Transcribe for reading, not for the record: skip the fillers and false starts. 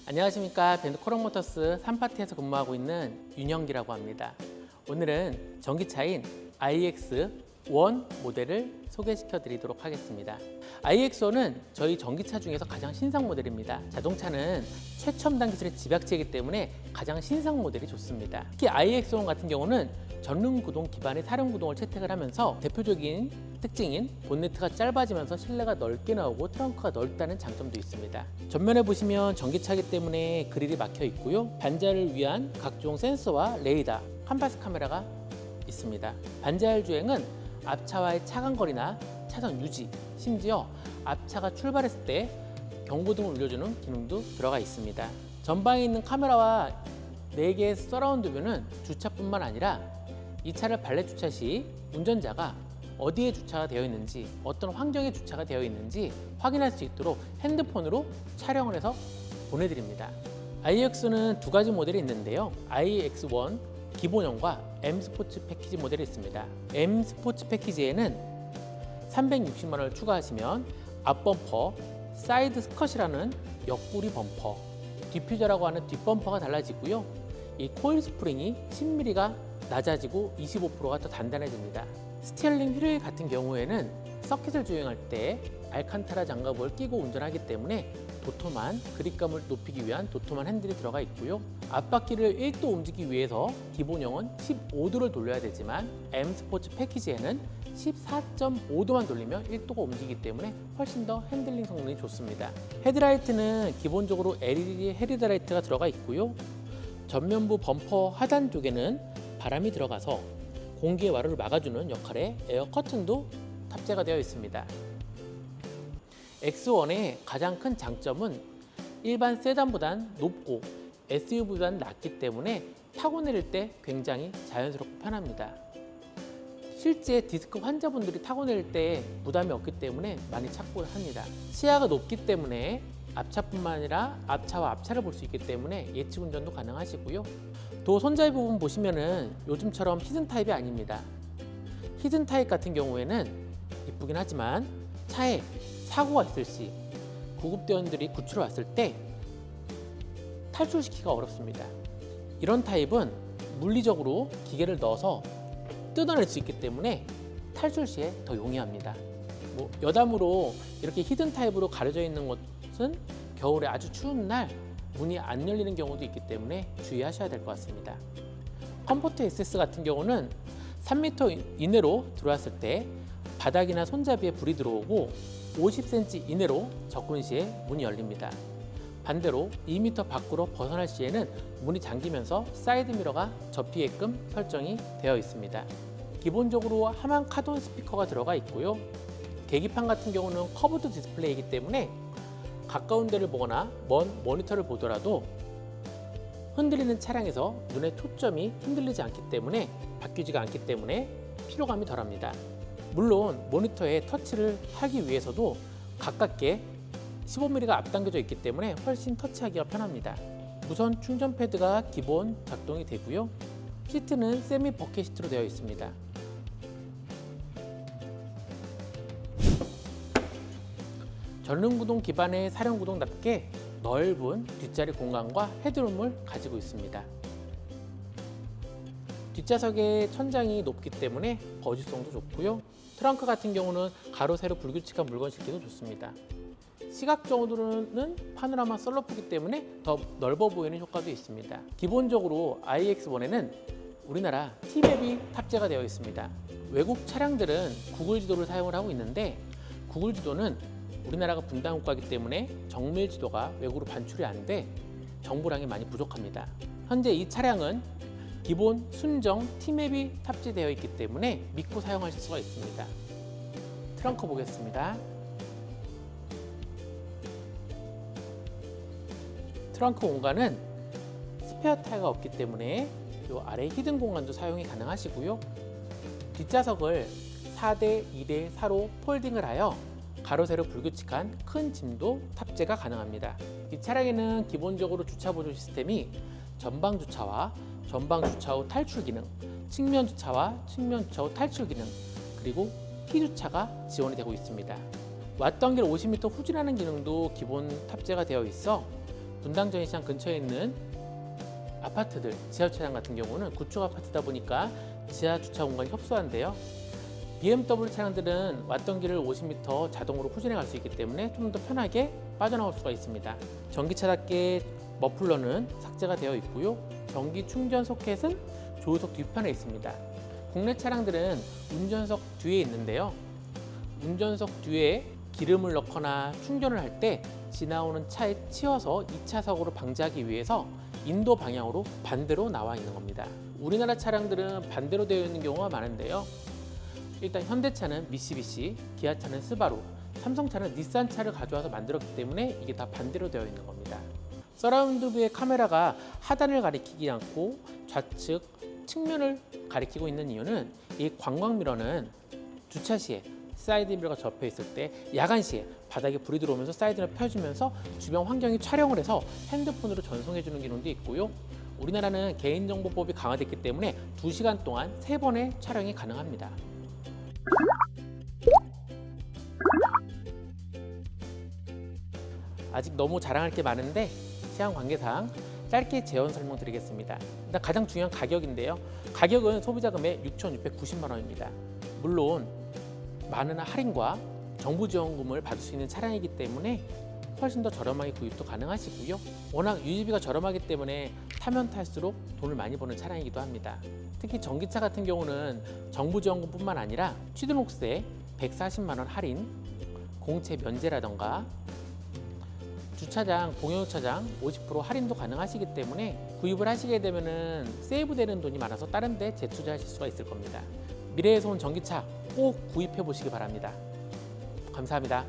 안녕하십니까. 밴드 코롱모터스 3파트에서 근무하고 있는 윤영기라고 합니다. 오늘은 전기차인 iX1 모델을 소개시켜 드리도록 하겠습니다. iX1은 저희 전기차 중에서 가장 신상 모델입니다. 자동차는 최첨단 기술의 집약체이기 때문에 가장 신상 모델이 좋습니다. 특히 iX1 같은 경우는 전륜구동 기반의 사륜구동을 채택을 하면서 대표적인 특징인 본네트가 짧아지면서 실내가 넓게 나오고 트렁크가 넓다는 장점도 있습니다. 전면에 보시면 전기차이기 때문에 그릴이 막혀 있고요. 반자를 위한 각종 센서와 레이더, 컴파스 카메라가 있습니다. 반자율 주행은 앞차와의 차간거리나 차선 유지, 심지어 앞차가 출발했을 때 경고등을 울려주는 기능도 들어가 있습니다. 전방에 있는 카메라와 4개의 서라운드 뷰는 주차뿐만 아니라 이 차를 발렛 주차 시 운전자가 어디에 주차가 되어 있는지, 어떤 환경에 주차가 되어 있는지 확인할 수 있도록 핸드폰으로 촬영을 해서 보내드립니다. iX는 두 가지 모델이 있는데요. iX1 기본형과 M 스포츠 패키지 모델이 있습니다. M 스포츠 패키지에는 360만 원을 추가하시면 앞범퍼, 사이드 스컷이라는 옆구리 범퍼, 디퓨저라고 하는 뒷범퍼가 달라지고요. 이 코일 스프링이 10mm가 낮아지고 25%가 더 단단해집니다. 스티어링 휠 같은 경우에는 서킷을 주행할 때 알칸타라 장갑을 끼고 운전하기 때문에 도톰한 그립감을 높이기 위한 도톰한 핸들이 들어가 있고요. 앞바퀴를 1도 움직이기 위해서 기본형은 15도를 돌려야 되지만 M 스포츠 패키지에는 14.5도만 돌리면 1도가 움직이기 때문에 훨씬 더 핸들링 성능이 좋습니다. 헤드라이트는 기본적으로 LED 헤드라이트가 들어가 있고요. 전면부 범퍼 하단 쪽에는 바람이 들어가서 공기의 와류를 막아주는 역할의 에어 커튼도 탑재가 되어 있습니다. X1의 가장 큰 장점은 일반 세단보단 높고 SUV보다는 낮기 때문에 타고 내릴 때 굉장히 자연스럽고 편합니다. 실제 디스크 환자분들이 타고 내릴 때 부담이 없기 때문에 많이 찾곤 합니다. 시야가 높기 때문에 앞차뿐만 아니라 앞차와 앞차를 볼 수 있기 때문에 예측 운전도 가능하시고요. 도 손잡이 부분 보시면은 요즘처럼 히든 타입이 아닙니다. 히든 타입 같은 경우에는 이쁘긴 하지만 차에 사고가 있을 시 구급대원들이 구출을 왔을 때 탈출시키기가 어렵습니다. 이런 타입은 물리적으로 기계를 넣어서 뜯어낼 수 있기 때문에 탈출 시에 더 용이합니다. 여담으로 이렇게 히든 타입으로 가려져 있는 것은 겨울에 아주 추운 날 문이 안 열리는 경우도 있기 때문에 주의하셔야 될 것 같습니다. 컴포트 SS 같은 경우는 3m 이내로 들어왔을 때 바닥이나 손잡이에 불이 들어오고 50cm 이내로 접근 시에 문이 열립니다. 반대로 2m 밖으로 벗어날 시에는 문이 잠기면서 사이드 미러가 접히게끔 설정이 되어 있습니다. 기본적으로 하만 카돈 스피커가 들어가 있고요. 계기판 같은 경우는 커브드 디스플레이이기 때문에 가까운 데를 보거나 먼 모니터를 보더라도 흔들리는 차량에서 눈의 초점이 흔들리지 않기 때문에 바뀌지가 않기 때문에 피로감이 덜합니다. 물론 모니터에 터치를 하기 위해서도 가깝게 15mm가 앞당겨져 있기 때문에 훨씬 터치하기가 편합니다. 무선 충전 패드가 기본 작동이 되고요. 시트는 세미 버켓 시트로 되어 있습니다. 전륜구동 기반의 사륜구동답게 넓은 뒷자리 공간과 헤드룸을 가지고 있습니다. 뒷좌석의 천장이 높기 때문에 거주성도 좋고요. 트렁크 같은 경우는 가로 세로 불규칙한 물건 싣기도 좋습니다. 시각적으로는 파노라마 썬루프이기 때문에 더 넓어 보이는 효과도 있습니다. 기본적으로 iX1에는 우리나라 T맵이 탑재가 되어 있습니다. 외국 차량들은 구글 지도를 사용을 하고 있는데 구글 지도는 우리나라가 분당 국가이기 때문에 정밀 지도가 외국으로 반출이 안 돼 정보량이 많이 부족합니다. 현재 이 차량은 기본 순정 T맵이 탑재되어 있기 때문에 믿고 사용하실 수가 있습니다. 트렁크 보겠습니다. 트렁크 공간은 스페어 타이어가 없기 때문에 이 아래 히든 공간도 사용이 가능하시고요. 뒷좌석을 4대 2대 4로 폴딩을 하여 가로 세로 불규칙한 큰 짐도 탑재가 가능합니다. 이 차량에는 기본적으로 주차 보조 시스템이 전방 주차와 전방 주차 후 탈출 기능, 측면 주차와 측면 주차 후 탈출 기능, 그리고 T주차가 지원이 되고 있습니다. 왔던 길 50m 후진하는 기능도 기본 탑재가 되어 있어 분당 전시장 근처에 있는 아파트들, 지하주차장 같은 경우는 구축 아파트다 보니까 지하 주차 공간이 협소한데요. BMW 차량들은 왔던 길을 50m 자동으로 후진해 갈 수 있기 때문에 좀 더 편하게 빠져나올 수가 있습니다. 전기차답게 머플러는 삭제가 되어 있고요. 전기 충전 소켓은 조수석 뒤편에 있습니다. 국내 차량들은 운전석 뒤에 있는데요. 운전석 뒤에 기름을 넣거나 충전을 할 때 지나오는 차에 치여서 2차석으로 방지하기 위해서 인도 방향으로 반대로 나와 있는 겁니다. 우리나라 차량들은 반대로 되어 있는 경우가 많은데요. 일단 현대차는 미쓰비시, 기아차는 스바루, 삼성차는 닛산차를 가져와서 만들었기 때문에 이게 다 반대로 되어 있는 겁니다. 서라운드 뷰의 카메라가 하단을 가리키지 않고 좌측, 측면을 가리키고 있는 이유는 이 광광 미러는 주차 시에 사이드 미러가 접혀 있을 때 야간 시에 바닥에 불이 들어오면서 사이드 미러 펴주면서 주변 환경이 촬영을 해서 핸드폰으로 전송해 주는 기능도 있고요. 우리나라는 개인정보법이 강화됐기 때문에 2시간 동안 3번의 촬영이 가능합니다. 아직 너무 자랑할 게 많은데 시간 관계상 짧게 재원 설명드리겠습니다. 일단 가장 중요한 가격인데요. 가격은 소비자 금액 6,690만 원입니다. 물론 많은 할인과 정부 지원금을 받을 수 있는 차량이기 때문에 훨씬 더 저렴하게 구입도 가능하시고요. 워낙 유지비가 저렴하기 때문에 타면 탈수록 돈을 많이 버는 차량이기도 합니다. 특히 전기차 같은 경우는 정부 지원금뿐만 아니라 취등록세 140만 원 할인, 공채 면제라던가 주차장, 공용주차장 50% 할인도 가능하시기 때문에 구입을 하시게 되면 세이브되는 돈이 많아서 다른 데 재투자하실 수가 있을 겁니다. 미래에서 온 전기차 꼭 구입해 보시기 바랍니다. 감사합니다.